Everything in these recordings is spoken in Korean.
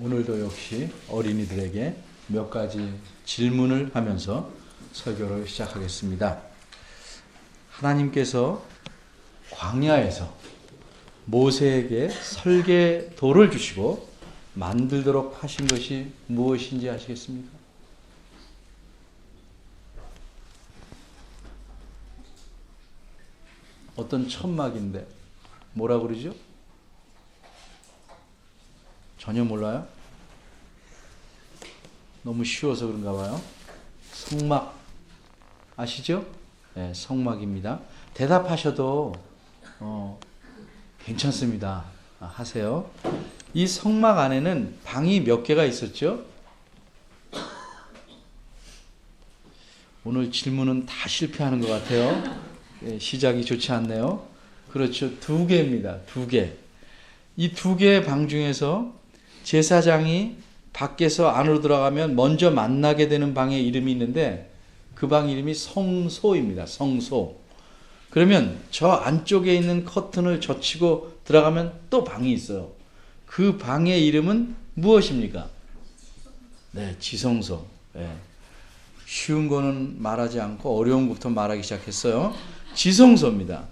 오늘도 역시 어린이들에게 몇 가지 질문을 하면서 설교를 시작하겠습니다. 하나님께서 광야에서 모세에게 설계도를 주시고 만들도록 하신 것이 무엇인지 아시겠습니까? 어떤 천막인데 뭐라 그러죠? 전혀 몰라요? 너무 쉬워서 그런가 봐요. 성막 아시죠? 네, 성막입니다. 대답하셔도 괜찮습니다. 하세요. 이 성막 안에는 방이 몇 개가 있었죠? 오늘 질문은 다 실패하는 것 같아요. 네, 시작이 좋지 않네요. 그렇죠. 2개입니다. 2개. 이 2개의 방 중에서 제사장이 밖에서 안으로 들어가면 먼저 만나게 되는 방의 이름이 있는데 그 방 이름이 성소입니다. 성소. 그러면 저 안쪽에 있는 커튼을 젖히고 들어가면 또 방이 있어요. 그 방의 이름은 무엇입니까? 네, 지성소. 네. 쉬운 거는 말하지 않고 어려운 것부터 말하기 시작했어요. 지성소입니다.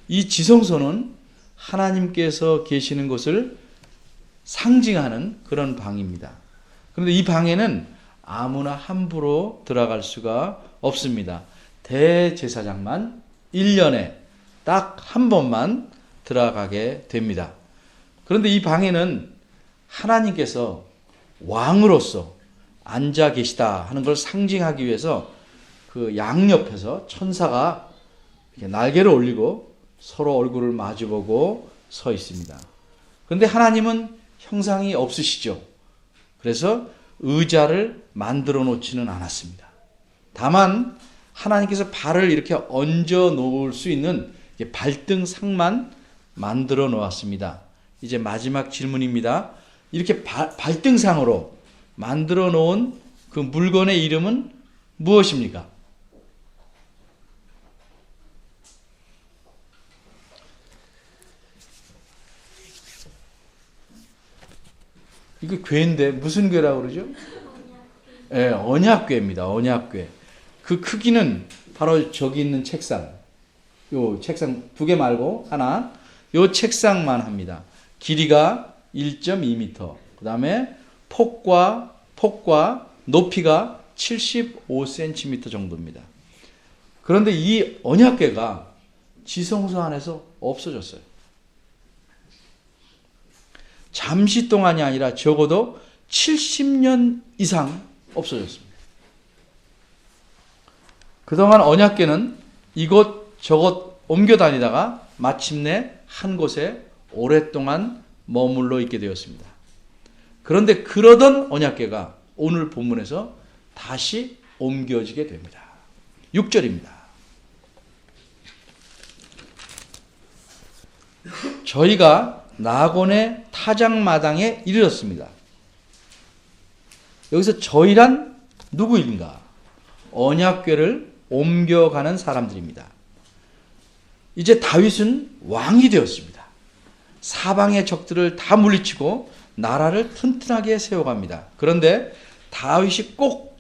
이 지성소는 하나님께서 계시는 곳을 상징하는 그런 방입니다. 그런데 이 방에는 아무나 함부로 들어갈 수가 없습니다. 대제사장만 1년에 딱 한 번만 들어가게 됩니다. 그런데 이 방에는 하나님께서 왕으로서 앉아 계시다 하는 걸 상징하기 위해서 그 양옆에서 천사가 이렇게 날개를 올리고 서로 얼굴을 마주보고 서 있습니다. 그런데 하나님은 형상이 없으시죠. 그래서 의자를 만들어 놓지는 않았습니다. 다만 하나님께서 발을 이렇게 얹어 놓을 수 있는 발등상만 만들어 놓았습니다. 이제 마지막 질문입니다. 이렇게 발등상으로 만들어 놓은 그 물건의 이름은 무엇입니까? 이거 괴인데 무슨 괴라고 그러죠? 예, 언약궤입니다. 언약궤. 그 크기는 바로 저기 있는 책상. 요 책상 2개 말고 하나. 요 책상만 합니다. 길이가 1.2m. 그다음에 폭과 높이가 75cm 정도입니다. 그런데 이 언약궤가 지성소 안에서 없어졌어요. 잠시 동안이 아니라 적어도 70년 이상 없어졌습니다. 그동안 언약궤는 이곳 저곳 옮겨 다니다가 마침내 한 곳에 오랫동안 머물러 있게 되었습니다. 그런데 그러던 언약궤가 오늘 본문에서 다시 옮겨지게 됩니다. 6절입니다. 저희가 나곤의 타작마당에 이르렀습니다. 여기서 저희란 누구인가? 언약궤를 옮겨가는 사람들입니다. 이제 다윗은 왕이 되었습니다. 사방의 적들을 다 물리치고 나라를 튼튼하게 세워갑니다. 그런데 다윗이 꼭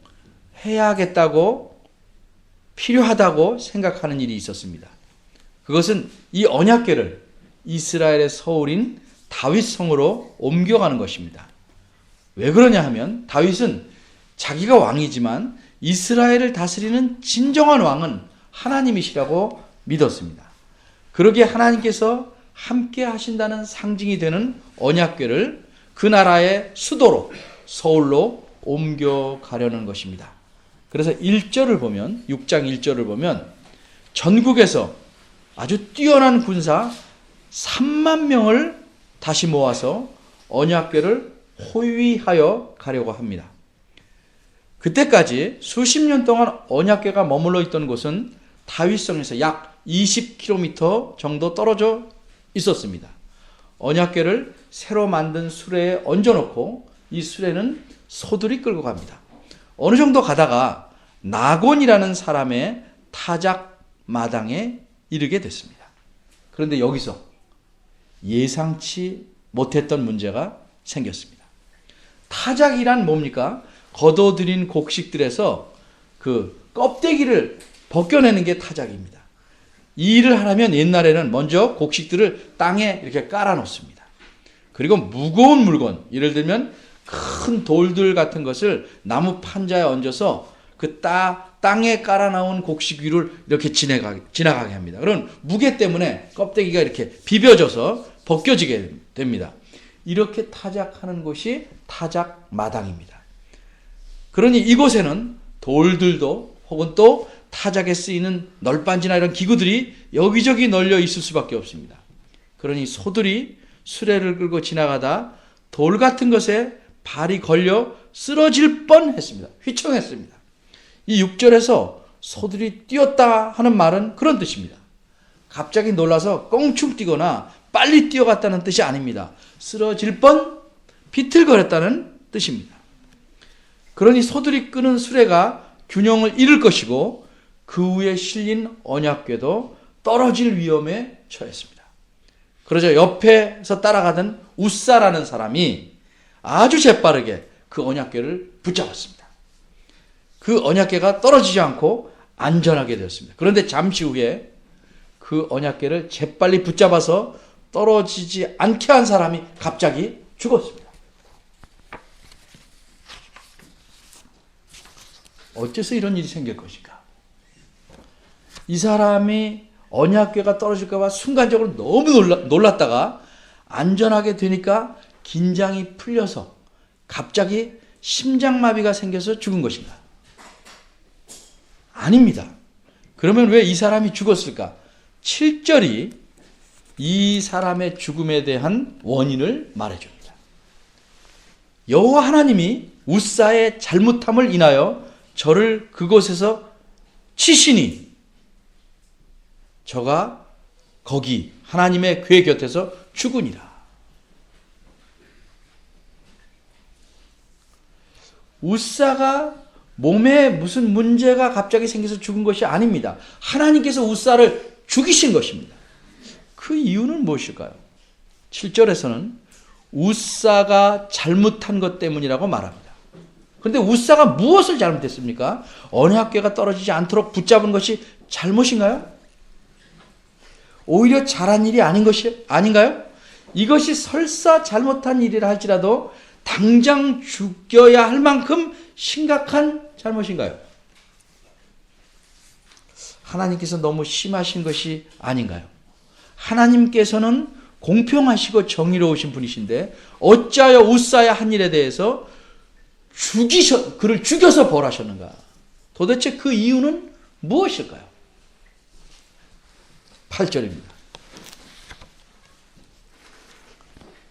해야겠다고 필요하다고 생각하는 일이 있었습니다. 그것은 이 언약궤를 이스라엘의 서울인 다윗성으로 옮겨가는 것입니다. 왜 그러냐 하면 다윗은 자기가 왕이지만 이스라엘을 다스리는 진정한 왕은 하나님이시라고 믿었습니다. 그러기에 하나님께서 함께 하신다는 상징이 되는 언약궤를 그 나라의 수도로 서울로 옮겨가려는 것입니다. 그래서 1절을 보면 6장 1절을 보면 전국에서 아주 뛰어난 군사 3만 명을 다시 모아서 언약궤를 호위하여 가려고 합니다. 그때까지 수십 년 동안 언약궤가 머물러 있던 곳은 다윗성에서 약 20km 정도 떨어져 있었습니다. 언약궤를 새로 만든 수레에 얹어놓고 이 수레는 소들이 끌고 갑니다. 어느 정도 가다가 나곤이라는 사람의 타작 마당에 이르게 됐습니다. 그런데 여기서 예상치 못했던 문제가 생겼습니다. 타작이란 뭡니까? 걷어들인 곡식들에서 그 껍데기를 벗겨내는 게 타작입니다. 이 일을 하려면 옛날에는 먼저 곡식들을 땅에 이렇게 깔아 놓습니다. 그리고 무거운 물건, 예를 들면 큰 돌들 같은 것을 나무 판자에 얹어서 그 땅에 깔아 나온 곡식 위를 이렇게 지나가게 합니다. 그런 무게 때문에 껍데기가 이렇게 비벼져서 벗겨지게 됩니다. 이렇게 타작하는 곳이 타작 마당입니다. 그러니 이곳에는 돌들도 혹은 또 타작에 쓰이는 널빤지나 이런 기구들이 여기저기 널려 있을 수밖에 없습니다. 그러니 소들이 수레를 끌고 지나가다 돌 같은 것에 발이 걸려 쓰러질 뻔했습니다. 휘청했습니다. 이 6절에서 소들이 뛰었다 하는 말은 그런 뜻입니다. 갑자기 놀라서 껑충 뛰거나 빨리 뛰어갔다는 뜻이 아닙니다. 쓰러질 뻔, 비틀거렸다는 뜻입니다. 그러니 소들이 끄는 수레가 균형을 잃을 것이고 그 위에 실린 언약궤도 떨어질 위험에 처했습니다. 그러자 옆에서 따라가던 우사라는 사람이 아주 재빠르게 그 언약궤를 붙잡았습니다. 그 언약궤가 떨어지지 않고 안전하게 되었습니다. 그런데 잠시 후에 그 언약궤를 재빨리 붙잡아서 떨어지지 않게 한 사람이 갑자기 죽었습니다. 어째서 이런 일이 생길 것인가? 이 사람이 언약궤가 떨어질까 봐 순간적으로 너무 놀랐다가 안전하게 되니까 긴장이 풀려서 갑자기 심장마비가 생겨서 죽은 것인가? 아닙니다. 그러면 왜 이 사람이 죽었을까? 7절이 이 사람의 죽음에 대한 원인을 말해줍니다. 여호와 하나님이 우사의 잘못함을 인하여 저를 그곳에서 치시니 저가 거기 하나님의 궤 곁에서 죽으니라. 우사가 몸에 무슨 문제가 갑자기 생겨서 죽은 것이 아닙니다. 하나님께서 우사를 죽이신 것입니다. 그 이유는 무엇일까요? 7절에서는 우사가 잘못한 것 때문이라고 말합니다. 그런데 우사가 무엇을 잘못했습니까? 언약궤가 떨어지지 않도록 붙잡은 것이 잘못인가요? 오히려 잘한 일이 아닌 것이 아닌가요? 이것이 설사 잘못한 일이라 할지라도 당장 죽여야 할 만큼 심각한 잘못인가요? 하나님께서 너무 심하신 것이 아닌가요? 하나님께서는 공평하시고 정의로우신 분이신데 어찌하여 우사의 한 일에 대해서 그를 죽여서 벌하셨는가? 도대체 그 이유는 무엇일까요? 8절입니다.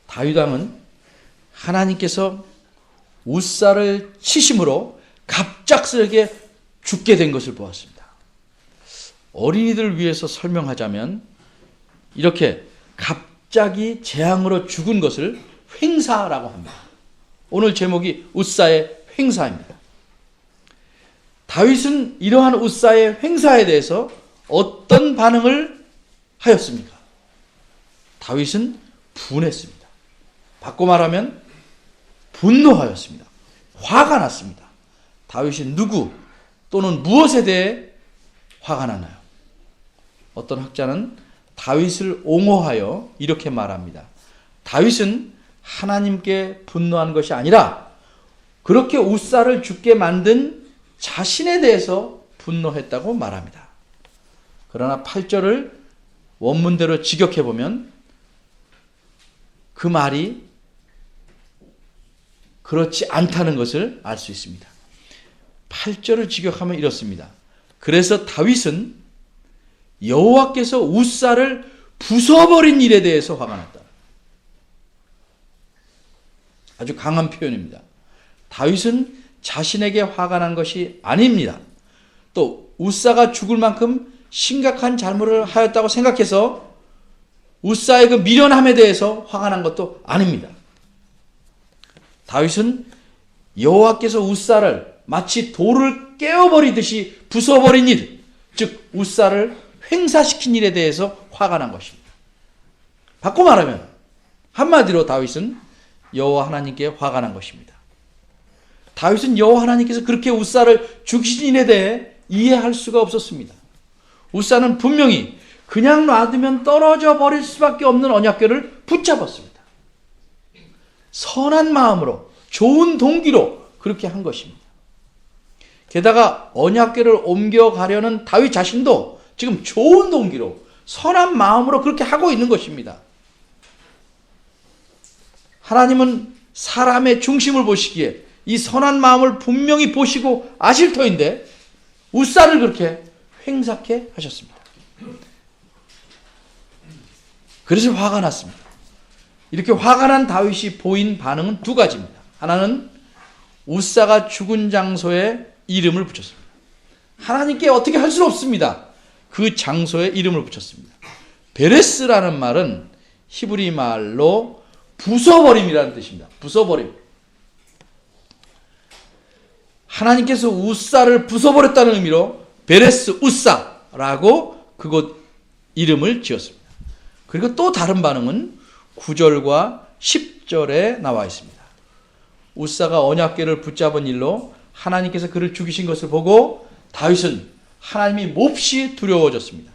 다윗 왕은 하나님께서 우사를 치심으로 갑작스럽게 죽게 된 것을 보았습니다. 어린이들을 위해서 설명하자면 이렇게 갑자기 재앙으로 죽은 것을 횡사라고 합니다. 오늘 제목이 우사의 횡사입니다. 다윗은 이러한 우사의 횡사에 대해서 어떤 반응을 하였습니까? 다윗은 분했습니다. 바꿔 말하면 분노하였습니다. 화가 났습니다. 다윗이 누구 또는 무엇에 대해 화가 나나요? 어떤 학자는 다윗을 옹호하여 이렇게 말합니다. 다윗은 하나님께 분노한 것이 아니라 그렇게 우사를 죽게 만든 자신에 대해서 분노했다고 말합니다. 그러나 8절을 원문대로 직역해보면 그 말이 그렇지 않다는 것을 알 수 있습니다. 8절을 직역하면 이렇습니다. 그래서 다윗은 여호와께서 우사를 부숴버린 일에 대해서 화가 났다. 아주 강한 표현입니다. 다윗은 자신에게 화가 난 것이 아닙니다. 또 우사가 죽을 만큼 심각한 잘못을 하였다고 생각해서 우사의 그 미련함에 대해서 화가 난 것도 아닙니다. 다윗은 여호와께서 우사를 마치 돌을 깨어버리듯이 부숴버린 일, 즉 우사를 횡사시킨 일에 대해서 화가 난 것입니다. 바꿔 말하면 한마디로 다윗은 여호와 하나님께 화가 난 것입니다. 다윗은 여호와 하나님께서 그렇게 우사를 죽이신 일에 대해 이해할 수가 없었습니다. 우사는 분명히 그냥 놔두면 떨어져 버릴 수밖에 없는 언약궤를 붙잡았습니다. 선한 마음으로, 좋은 동기로 그렇게 한 것입니다. 게다가 언약궤를 옮겨가려는 다윗 자신도 지금 좋은 동기로, 선한 마음으로 그렇게 하고 있는 것입니다. 하나님은 사람의 중심을 보시기에 이 선한 마음을 분명히 보시고 아실 터인데 우사를 그렇게 횡삭해 하셨습니다. 그래서 화가 났습니다. 이렇게 화가 난 다윗이 보인 반응은 두 가지입니다. 하나는 우사가 죽은 장소에 이름을 붙였습니다. 하나님께 어떻게 할 수는 없습니다. 그 장소에 이름을 붙였습니다. 베레스라는 말은 히브리 말로 부숴버림이라는 뜻입니다. 부숴버림. 하나님께서 우사를 부숴버렸다는 의미로 베레스 우사라고 그곳 이름을 지었습니다. 그리고 또 다른 반응은 9절과 10절에 나와 있습니다. 우사가 언약궤를 붙잡은 일로 하나님께서 그를 죽이신 것을 보고 다윗은 하나님이 몹시 두려워졌습니다.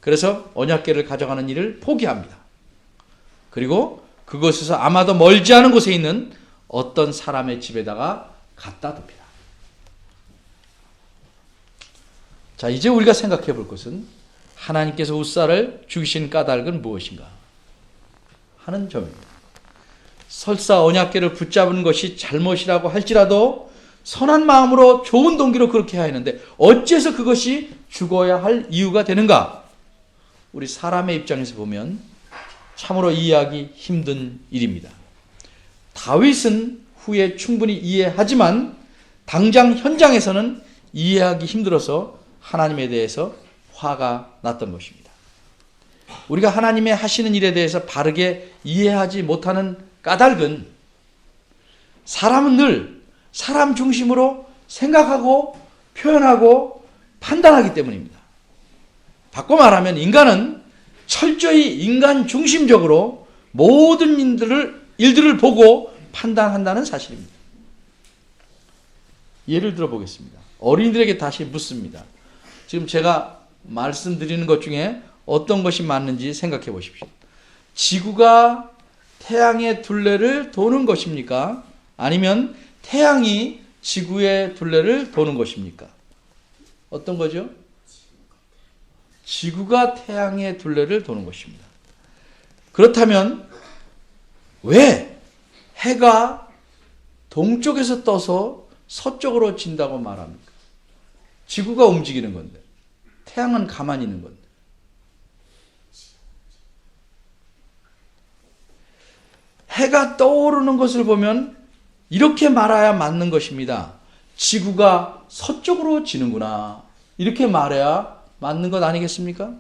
그래서 언약궤를 가져가는 일을 포기합니다. 그리고 그곳에서 아마도 멀지 않은 곳에 있는 어떤 사람의 집에다가 갖다 둡니다. 자, 이제 우리가 생각해 볼 것은 하나님께서 우사를 죽이신 까닭은 무엇인가 하는 점입니다. 설사 언약궤를 붙잡은 것이 잘못이라고 할지라도 선한 마음으로 좋은 동기로 그렇게 해야 하는데 어째서 그것이 죽어야 할 이유가 되는가? 우리 사람의 입장에서 보면 참으로 이해하기 힘든 일입니다. 다윗은 후에 충분히 이해하지만 당장 현장에서는 이해하기 힘들어서 하나님에 대해서 화가 났던 것입니다. 우리가 하나님의 하시는 일에 대해서 바르게 이해하지 못하는 까닭은 사람은 늘 사람 중심으로 생각하고 표현하고 판단하기 때문입니다. 바꿔 말하면 인간은 철저히 인간 중심적으로 모든 일들을 보고 판단한다는 사실입니다. 예를 들어 보겠습니다. 어린이들에게 다시 묻습니다. 지금 제가 말씀드리는 것 중에 어떤 것이 맞는지 생각해 보십시오. 지구가 태양의 둘레를 도는 것입니까? 아니면 태양이 지구의 둘레를 도는 것입니까? 어떤 거죠? 지구가 태양의 둘레를 도는 것입니다. 그렇다면 왜 해가 동쪽에서 떠서 서쪽으로 진다고 말합니까? 지구가 움직이는 건데 태양은 가만히 있는 건데. 해가 떠오르는 것을 보면 이렇게 말해야 맞는 것입니다. 지구가 서쪽으로 지는구나. 이렇게 말해야 맞는 것 아니겠습니까?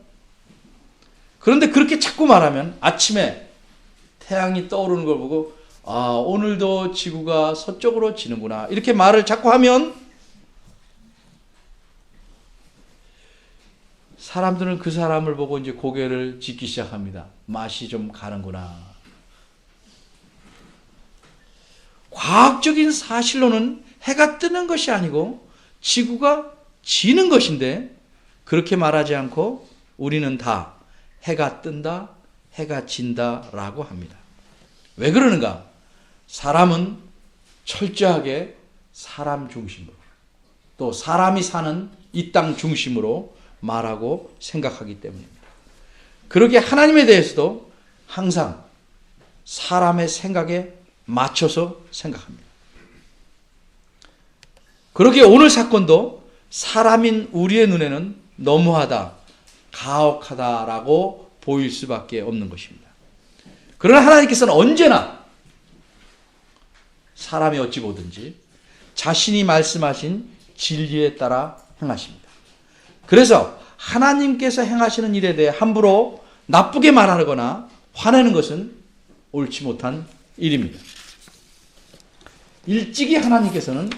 그런데 그렇게 자꾸 말하면 아침에 태양이 떠오르는 걸 보고 오늘도 지구가 서쪽으로 지는구나. 이렇게 말을 자꾸 하면 사람들은 그 사람을 보고 이제 고개를 짚기 시작합니다. 맛이 좀 가는구나. 과학적인 사실로는 해가 뜨는 것이 아니고 지구가 지는 것인데 그렇게 말하지 않고 우리는 다 해가 뜬다, 해가 진다라고 합니다. 왜 그러는가? 사람은 철저하게 사람 중심으로 또 사람이 사는 이 땅 중심으로 말하고 생각하기 때문입니다. 그러기에 하나님에 대해서도 항상 사람의 생각에 맞춰서 생각합니다. 그러기에 오늘 사건도 사람인 우리의 눈에는 너무하다, 가혹하다라고 보일 수밖에 없는 것입니다. 그러나 하나님께서는 언제나 사람이 어찌 보든지 자신이 말씀하신 진리에 따라 행하십니다. 그래서 하나님께서 행하시는 일에 대해 함부로 나쁘게 말하거나 화내는 것은 옳지 못한 일입니다. 일찍이 하나님께서는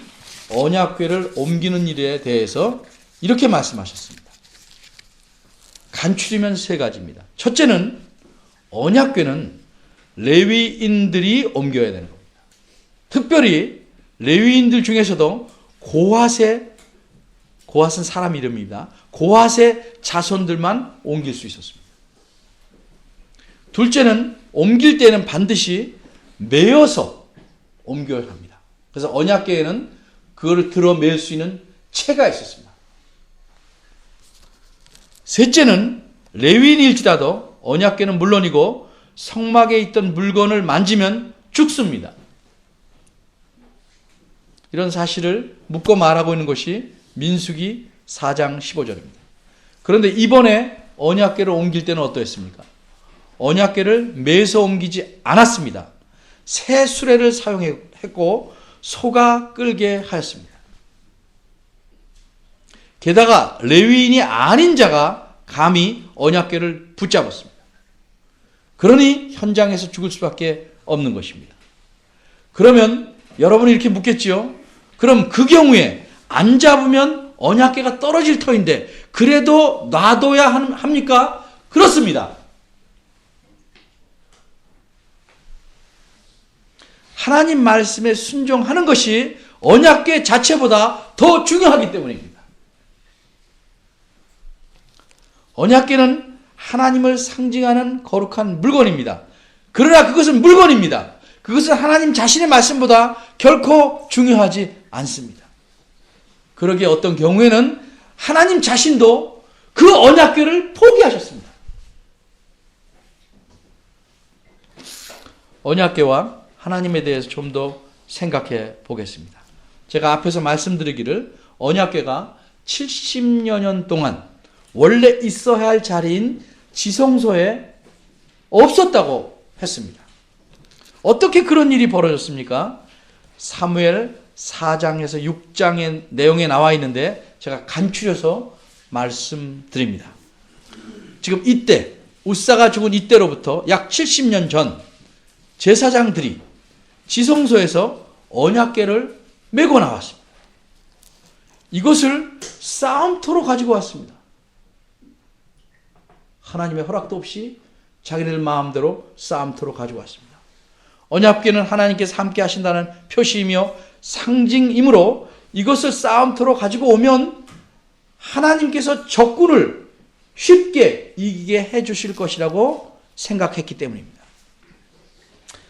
언약궤를 옮기는 일에 대해서 이렇게 말씀하셨습니다. 간추리면 세 가지입니다. 첫째는 언약궤는 레위인들이 옮겨야 되는 겁니다. 특별히 레위인들 중에서도 고핫은 사람 이름입니다. 고핫의 자손들만 옮길 수 있었습니다. 둘째는 옮길 때는 반드시 메어서 옮겨야 합니다. 그래서 언약궤에는 그거를 들어 맬 수 있는 채가 있었습니다. 셋째는 레위인일지라도 언약궤는 물론이고 성막에 있던 물건을 만지면 죽습니다. 이런 사실을 묻고 말하고 있는 것이 민수기 4장 15절입니다. 그런데 이번에 언약궤를 옮길 때는 어떠했습니까? 언약궤를 매서 옮기지 않았습니다. 새 수레를 사용했고 소가 끌게 하였습니다. 게다가 레위인이 아닌 자가 감히 언약궤를 붙잡았습니다. 그러니 현장에서 죽을 수밖에 없는 것입니다. 그러면 여러분이 이렇게 묻겠지요? 그럼 그 경우에 안 잡으면 언약궤가 떨어질 터인데 그래도 놔둬야 합니까? 그렇습니다. 하나님 말씀에 순종하는 것이 언약궤 자체보다 더 중요하기 때문입니다. 언약궤는 하나님을 상징하는 거룩한 물건입니다. 그러나 그것은 물건입니다. 그것은 하나님 자신의 말씀보다 결코 중요하지 않습니다. 그러기에 어떤 경우에는 하나님 자신도 그 언약궤를 포기하셨습니다. 언약궤와 하나님에 대해서 좀 더 생각해 보겠습니다. 제가 앞에서 말씀드리기를 언약궤가 70여 년 동안 원래 있어야 할 자리인 지성소에 없었다고 했습니다. 어떻게 그런 일이 벌어졌습니까? 사무엘 4장에서 6장의 내용에 나와 있는데 제가 간추려서 말씀드립니다. 지금 이때 우사가 죽은 이때로부터 약 70년 전 제사장들이 지성소에서 언약궤를 메고 나왔습니다. 이것을 싸움터로 가지고 왔습니다. 하나님의 허락도 없이 자기들 마음대로 싸움터로 가지고 왔습니다. 언약궤는 하나님께서 함께 하신다는 표시이며 상징이므로 이것을 싸움터로 가지고 오면 하나님께서 적군을 쉽게 이기게 해주실 것이라고 생각했기 때문입니다.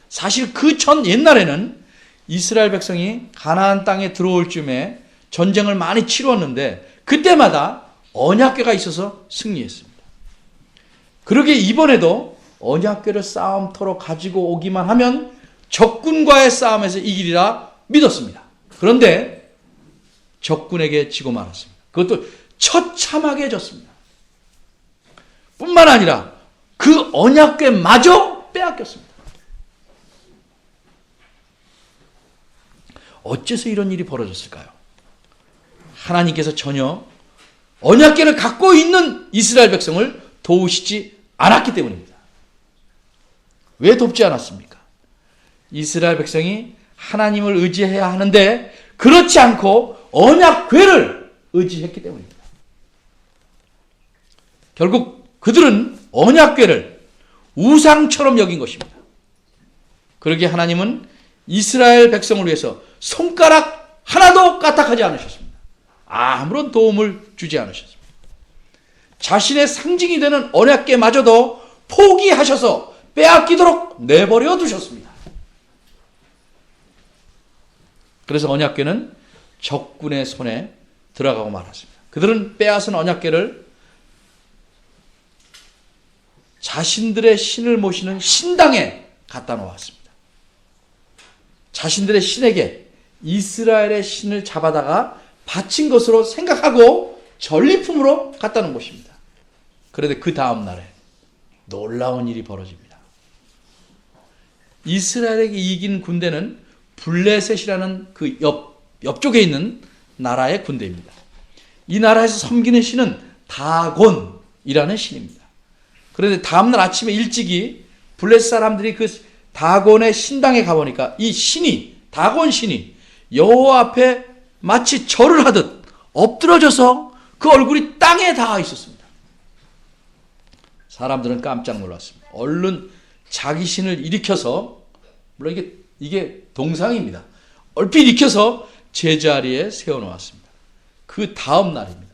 사실 그 전 옛날에는 이스라엘 백성이 가나안 땅에 들어올 쯤에 전쟁을 많이 치루었는데 그때마다 언약궤가 있어서 승리했습니다. 그러기에 이번에도 언약궤를 싸움터로 가지고 오기만 하면 적군과의 싸움에서 이기리라 믿었습니다. 그런데 적군에게 지고 말았습니다. 그것도 처참하게 졌습니다. 뿐만 아니라 그 언약궤마저 빼앗겼습니다. 어째서 이런 일이 벌어졌을까요? 하나님께서 전혀 언약궤를 갖고 있는 이스라엘 백성을 도우시지 않았기 때문입니다. 왜 돕지 않았습니까? 이스라엘 백성이 하나님을 의지해야 하는데 그렇지 않고 언약궤를 의지했기 때문입니다. 결국 그들은 언약궤를 우상처럼 여긴 것입니다. 그러기에 하나님은 이스라엘 백성을 위해서 손가락 하나도 까딱하지 않으셨습니다. 아무런 도움을 주지 않으셨습니다. 자신의 상징이 되는 언약궤마저도 포기하셔서 빼앗기도록 내버려 두셨습니다. 그래서 언약궤는 적군의 손에 들어가고 말았습니다. 그들은 빼앗은 언약궤를 자신들의 신을 모시는 신당에 갖다 놓았습니다. 자신들의 신에게 이스라엘의 신을 잡아다가 바친 것으로 생각하고 전리품으로 갖다 놓은 것입니다. 그런데 그 다음 날에 놀라운 일이 벌어집니다. 이스라엘에게 이긴 군대는 블레셋이라는 그 옆쪽에 있는 나라의 군대입니다. 이 나라에서 섬기는 신은 다곤이라는 신입니다. 그런데 다음날 아침에 일찍이 블레셋 사람들이 그 다곤의 신당에 가보니까 이 신이, 다곤 신이 여호와 앞에 마치 절을 하듯 엎드러져서 그 얼굴이 땅에 닿아 있었습니다. 사람들은 깜짝 놀랐습니다. 얼른 자기 신을 일으켜서, 물론 이게 동상입니다. 얼핏 익혀서 제자리에 세워놓았습니다. 그 다음 날입니다.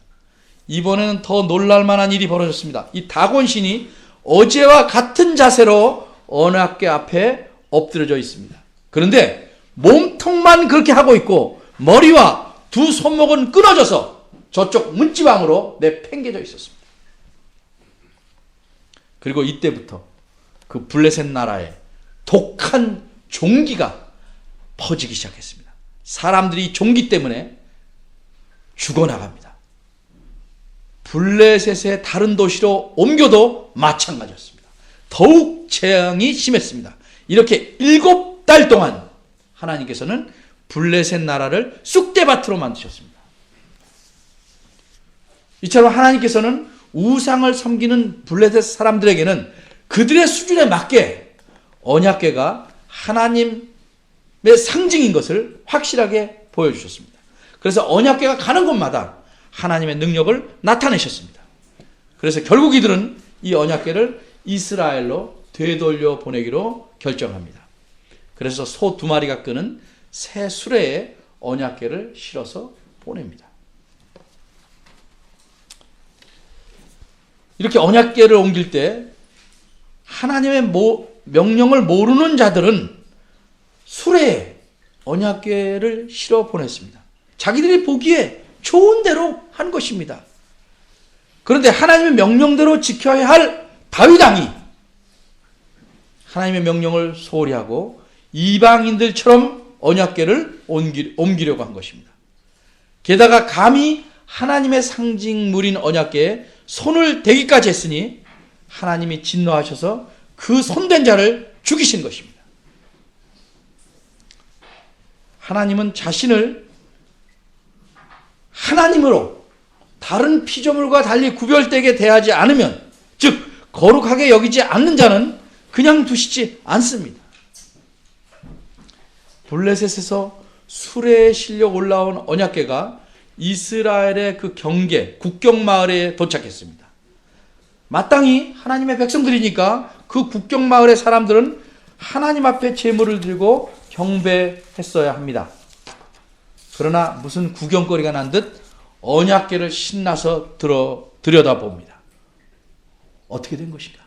이번에는 더 놀랄만한 일이 벌어졌습니다. 이 다곤신이 어제와 같은 자세로 언약궤 앞에 엎드려져 있습니다. 그런데 몸통만 그렇게 하고 있고 머리와 두 손목은 끊어져서 저쪽 문지방으로 내팽개져 있었습니다. 그리고 이때부터 그 블레셋 나라에 독한 종기가 퍼지기 시작했습니다. 사람들이 종기 때문에 죽어나갑니다. 블레셋의 다른 도시로 옮겨도 마찬가지였습니다. 더욱 재앙이 심했습니다. 이렇게 7달 동안 하나님께서는 블레셋 나라를 쑥대밭으로 만드셨습니다. 이처럼 하나님께서는 우상을 섬기는 블레셋 사람들에게는 그들의 수준에 맞게 언약궤가 하나님의 상징인 것을 확실하게 보여주셨습니다. 그래서 언약궤가 가는 곳마다 하나님의 능력을 나타내셨습니다. 그래서 결국 이들은 이 언약궤를 이스라엘로 되돌려 보내기로 결정합니다. 그래서 소 2마리가 끄는 새 수레에 언약궤를 실어서 보냅니다. 이렇게 언약궤를 옮길 때 하나님의 명령을 모르는 자들은 수레에 언약궤를 실어 보냈습니다. 자기들이 보기에 좋은 대로 한 것입니다. 그런데 하나님의 명령대로 지켜야 할 다윗 왕이 하나님의 명령을 소홀히 하고 이방인들처럼 언약궤를 옮기려고 한 것입니다. 게다가 감히 하나님의 상징물인 언약궤에 손을 대기까지 했으니 하나님이 진노하셔서 그 손댄 자를 죽이신 것입니다. 하나님은 자신을 하나님으로 다른 피조물과 달리 구별되게 대하지 않으면, 즉 거룩하게 여기지 않는 자는 그냥 두시지 않습니다. 블레셋에서 수레에 실려 올라온 언약궤가 이스라엘의 그 경계, 국경 마을에 도착했습니다. 마땅히 하나님의 백성들이니까 그 국경 마을의 사람들은 하나님 앞에 제물을 들고 경배했어야 합니다. 그러나 무슨 구경거리가 난 듯 언약궤를 신나서 들여다봅니다. 어떻게 된 것인가?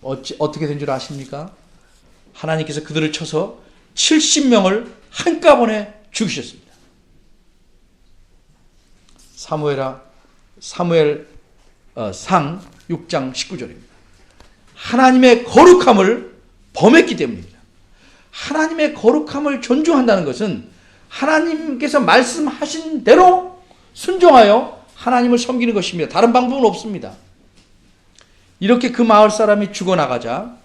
어떻게 된 줄 아십니까? 하나님께서 그들을 쳐서 70명을 한꺼번에 죽이셨습니다. 사무엘 상 6장 19절입니다. 하나님의 거룩함을 범했기 때문입니다. 하나님의 거룩함을 존중한다는 것은 하나님께서 말씀하신 대로 순종하여 하나님을 섬기는 것입니다. 다른 방법은 없습니다. 이렇게 그 마을 사람이 죽어나가자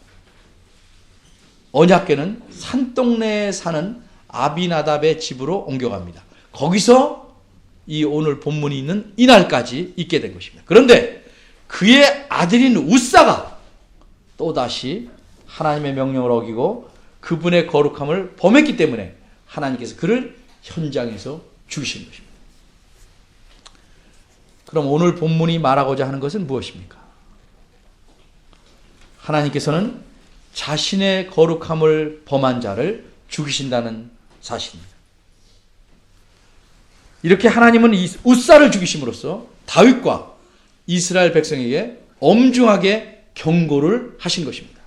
언약궤는 산동네에 사는 아비나답의 집으로 옮겨갑니다. 거기서 이 오늘 본문이 있는 이날까지 있게 된 것입니다. 그런데 그의 아들인 우사가 또다시 하나님의 명령을 어기고 그분의 거룩함을 범했기 때문에 하나님께서 그를 현장에서 죽이신 것입니다. 그럼 오늘 본문이 말하고자 하는 것은 무엇입니까? 하나님께서는 자신의 거룩함을 범한 자를 죽이신다는 사실입니다. 이렇게 하나님은 우사를 죽이심으로써 다윗과 이스라엘 백성에게 엄중하게 경고를 하신 것입니다.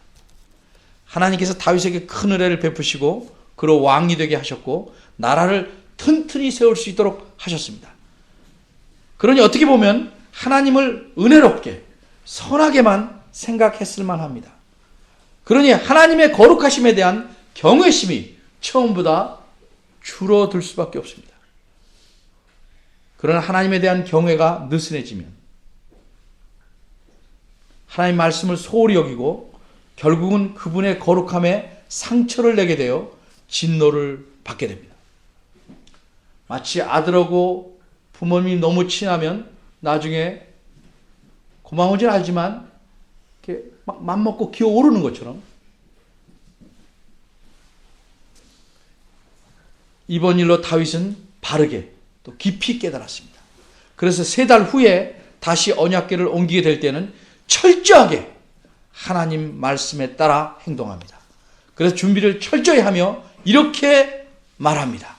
하나님께서 다윗에게 큰 은혜를 베푸시고 그로 왕이 되게 하셨고 나라를 튼튼히 세울 수 있도록 하셨습니다. 그러니 어떻게 보면 하나님을 은혜롭게 선하게만 생각했을 만합니다. 그러니 하나님의 거룩하심에 대한 경외심이 처음보다 줄어들 수밖에 없습니다. 그러나 하나님에 대한 경외가 느슨해지면 하나님 말씀을 소홀히 여기고 결국은 그분의 거룩함에 상처를 내게 되어 진노를 받게 됩니다. 마치 아들하고 부모님이 너무 친하면 나중에 고마운지 알지만 이렇게 막 맘먹고 기어오르는 것처럼 이번 일로 다윗은 바르게 또 깊이 깨달았습니다. 그래서 3달 후에 다시 언약궤를 옮기게 될 때는 철저하게 하나님 말씀에 따라 행동합니다. 그래서 준비를 철저히 하며 이렇게 말합니다.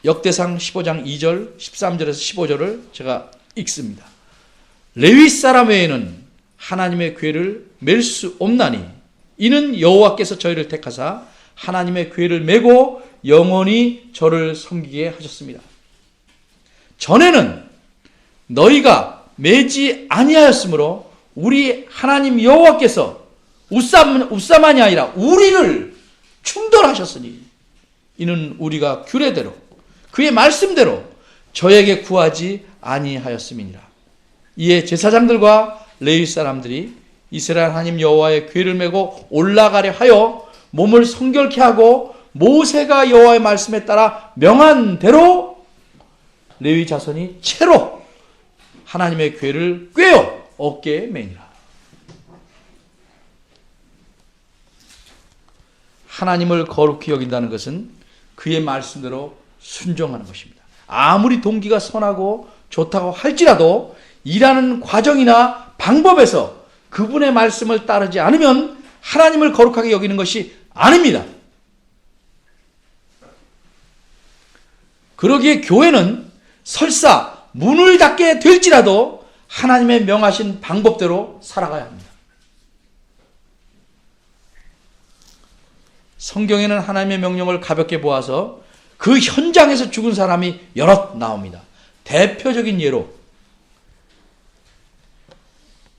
역대상 15장 2절, 13절에서 15절을 제가 읽습니다. 레위 사람 외에는 하나님의 궤를 맬 수 없나니 이는 여호와께서 저희를 택하사 하나님의 궤를 메고 영원히 저를 섬기게 하셨습니다. 전에는 너희가 매지 아니하였으므로 우리 하나님 여호와께서 웃사만이 아니라 우리를 충돌하셨으니 이는 우리가 규례대로 그의 말씀대로 저에게 구하지 아니하였음이니라. 이에 제사장들과 레위 사람들이 이스라엘 하나님 여호와의 궤를 메고 올라가려 하여 몸을 성결케 하고 모세가 여호와의 말씀에 따라 명한 대로 레위 자손이 채로 하나님의 궤를 꿰어 어깨에 매니라. 하나님을 거룩히 여긴다는 것은 그의 말씀대로 순종하는 것입니다. 아무리 동기가 선하고 좋다고 할지라도 일하는 과정이나 방법에서 그분의 말씀을 따르지 않으면 하나님을 거룩하게 여기는 것이 아닙니다. 그러기에 교회는 설사 문을 닫게 될지라도 하나님의 명하신 방법대로 살아가야 합니다. 성경에는 하나님의 명령을 가볍게 보아서 그 현장에서 죽은 사람이 여럿 나옵니다. 대표적인 예로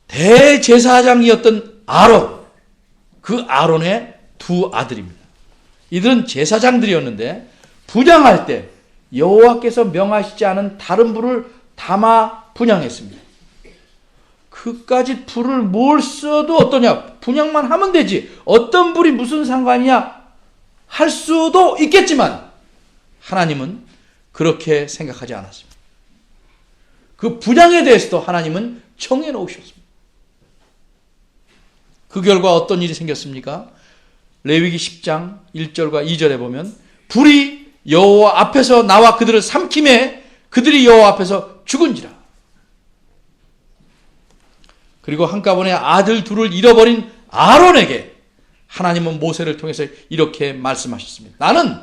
대제사장이었던 아론, 그 아론의 두 아들입니다. 이들은 제사장들이었는데 분향할 때 여호와께서 명하시지 않은 다른 불을 담아 분향했습니다. 그까짓 불을 뭘 써도 어떠냐? 분향만 하면 되지. 어떤 불이 무슨 상관이냐? 할 수도 있겠지만 하나님은 그렇게 생각하지 않았습니다. 그 분향에 대해서도 하나님은 정해 놓으셨습니다. 그 결과 어떤 일이 생겼습니까? 레위기 10장 1절과 2절에 보면 불이 여호와 앞에서 나와 그들을 삼킴에 그들이 여호와 앞에서 죽은지라. 그리고 한꺼번에 아들 둘을 잃어버린 아론에게 하나님은 모세를 통해서 이렇게 말씀하셨습니다. 나는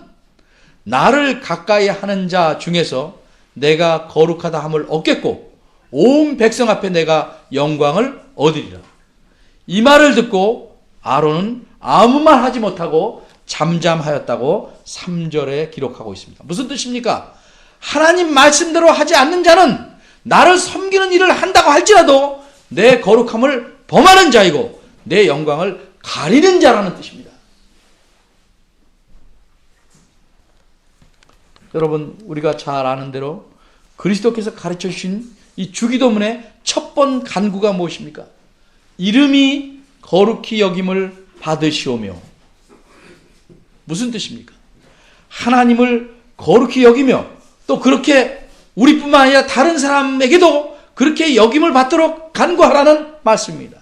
나를 가까이 하는 자 중에서 내가 거룩하다 함을 얻겠고 온 백성 앞에 내가 영광을 얻으리라. 이 말을 듣고 아론은 아무 말 하지 못하고 잠잠하였다고 3절에 기록하고 있습니다. 무슨 뜻입니까? 하나님 말씀대로 하지 않는 자는 나를 섬기는 일을 한다고 할지라도 내 거룩함을 범하는 자이고 내 영광을 가리는 자라는 뜻입니다. 여러분, 우리가 잘 아는 대로 그리스도께서 가르쳐 주신 이 주기도문의 첫 번 간구가 무엇입니까? 이름이 거룩히 여김을 받으시오며. 무슨 뜻입니까? 하나님을 거룩히 여기며 또 그렇게 우리뿐만 아니라 다른 사람에게도 그렇게 여김을 받도록 간구하라는 말씀입니다.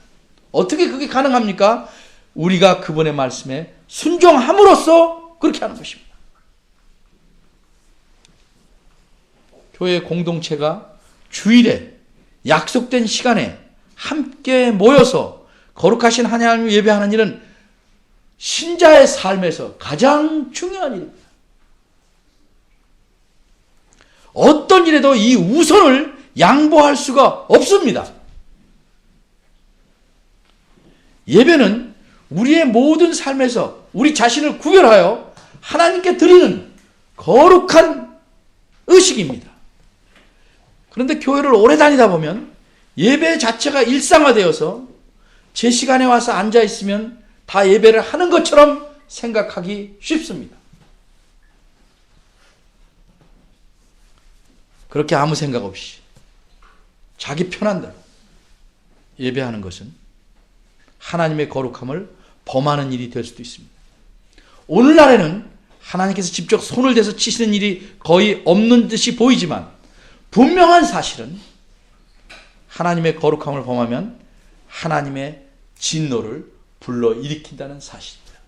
어떻게 그게 가능합니까? 우리가 그분의 말씀에 순종함으로써 그렇게 하는 것입니다. 교회 공동체가 주일에 약속된 시간에 함께 모여서 거룩하신 하나님을 예배하는 일은 신자의 삶에서 가장 중요한 일입니다. 어떤 일에도 이 우선을 양보할 수가 없습니다. 예배는 우리의 모든 삶에서 우리 자신을 구별하여 하나님께 드리는 거룩한 의식입니다. 그런데 교회를 오래 다니다 보면 예배 자체가 일상화되어서 제 시간에 와서 앉아 있으면 다 예배를 하는 것처럼 생각하기 쉽습니다. 그렇게 아무 생각 없이 자기 편한 대로 예배하는 것은 하나님의 거룩함을 범하는 일이 될 수도 있습니다. 오늘날에는 하나님께서 직접 손을 대서 치시는 일이 거의 없는 듯이 보이지만 분명한 사실은 하나님의 거룩함을 범하면 하나님의 진노를 불러일으킨다는 사실입니다.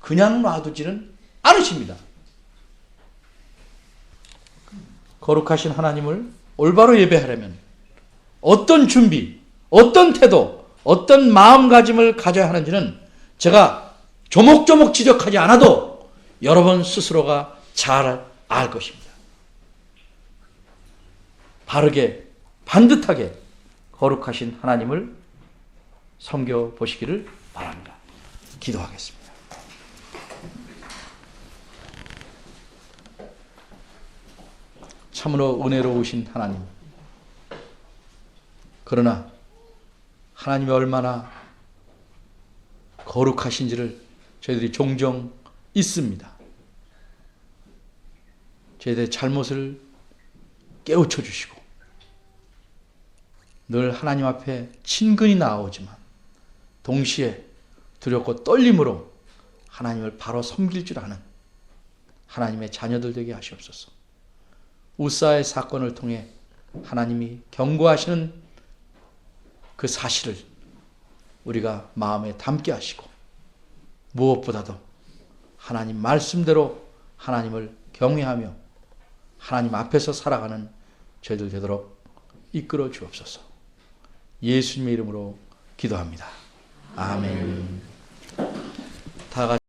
그냥 놔두지는 않으십니다. 거룩하신 하나님을 올바로 예배하려면 어떤 준비, 어떤 태도, 어떤 마음가짐을 가져야 하는지는 제가 조목조목 지적하지 않아도 여러분 스스로가 잘 알 것입니다. 바르게 반듯하게 거룩하신 하나님을 섬겨 보시기를 바랍니다. 기도하겠습니다. 참으로 은혜로우신 하나님, 그러나 하나님이 얼마나 거룩하신지를 저희들이 종종 잊습니다. 저희들의 잘못을 깨우쳐 주시고 늘 하나님 앞에 친근히 나아오지만 동시에 두렵고 떨림으로 하나님을 바로 섬길 줄 아는 하나님의 자녀들 되게 하시옵소서. 우사의 사건을 통해 하나님이 경고하시는 그 사실을 우리가 마음에 담게 하시고 무엇보다도 하나님 말씀대로 하나님을 경외하며 하나님 앞에서 살아가는 저희들 되도록 이끌어 주옵소서. 예수님의 이름으로 기도합니다. 아멘. 다 같이